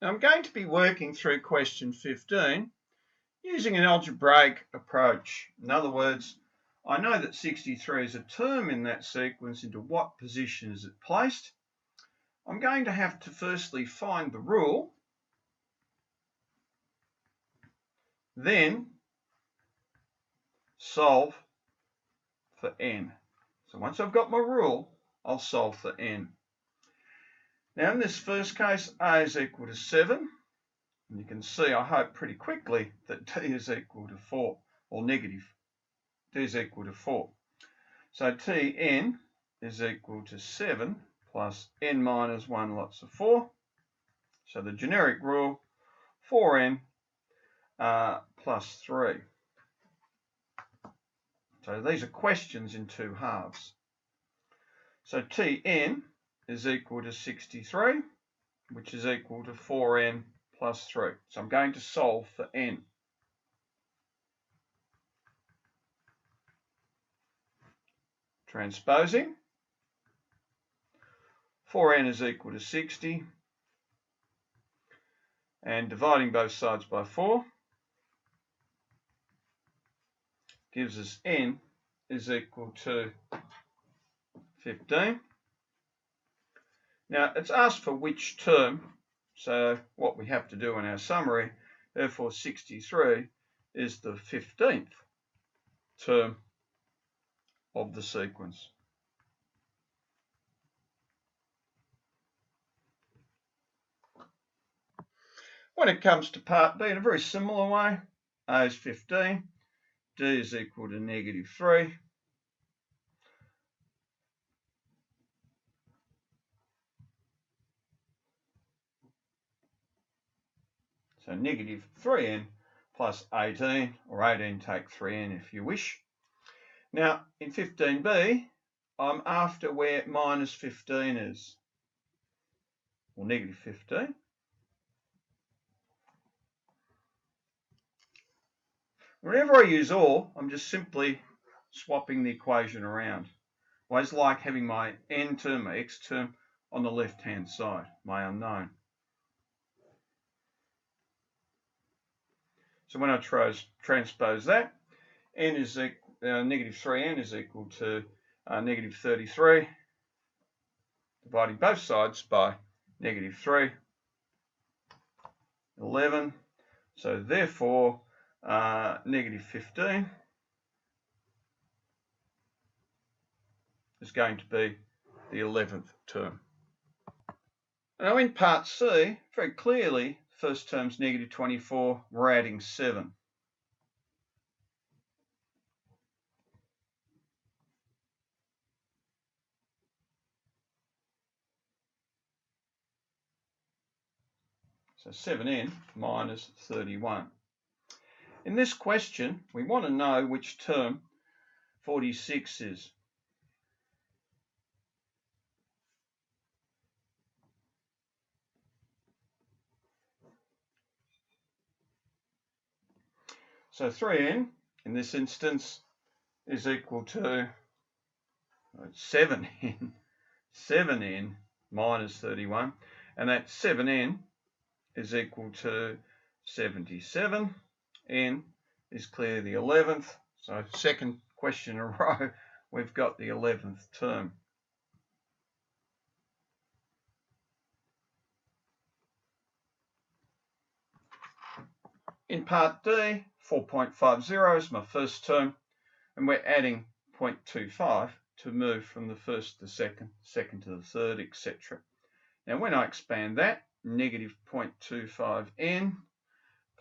Now I'm going to be working through question 15 using an algebraic approach. In other words, I know that 63 is a term in that sequence. Into what position is it placed? I'm going to have to firstly find the rule, then solve for n. So once I've got my rule, I'll solve for n. Now in this first case, a is equal to 7. And you can see, I hope pretty quickly, that d is equal to 4, or negative. D is equal to 4. So Tn is equal to 7 plus n minus 1 lots of 4. So the generic rule, 4n plus 3. So these are questions in two halves. So Tn is equal to 63, which is equal to 4n plus 3. So I'm going to solve for n. Transposing, 4n is equal to 60, and dividing both sides by 4 gives us n is equal to 15. Now it's asked for which term, so what we have to do in our summary, therefore 63 is the 15th term of the sequence. When it comes to part B, in a very similar way, a is 15, d is equal to negative 3. So negative 3n plus 18, or 18 take 3n if you wish. Now in 15b, I'm after where minus 15 is, or negative 15. Whenever I use or, I'm just simply swapping the equation around. I always like having my n term, my x term, on the left-hand side, my unknown. So when I transpose that, n is negative 3n is equal to negative 33, dividing both sides by negative 3, 11. So therefore, negative 15 is going to be the 11th term. Now in part C, very clearly, first term's negative 24, we're adding 7. So 7n minus 31. In this question, we want to know which term 46 is. So 3n, in this instance, is equal to 7n, 7n minus 31, and that 7n is equal to 77. N is clearly the 11th, so second question in a row, we've got the 11th term. In part D, 4.50 is my first term, and we're adding 0.25 to move from the first to the second, second to the third, etc. Now when I expand that, negative 0.25n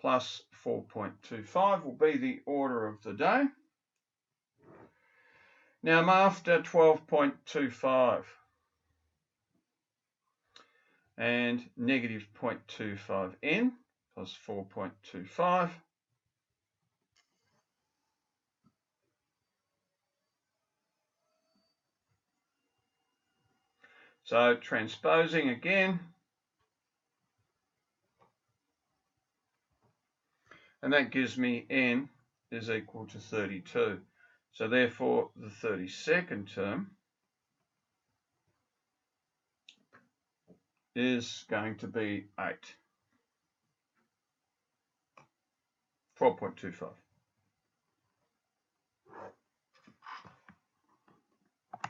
plus 4.25 will be the order of the day. Now I'm after 12.25 and negative 0.25n plus 4.25. So transposing again, and that gives me n is equal to 32. So therefore the 32nd term is going to be 8. 12.25.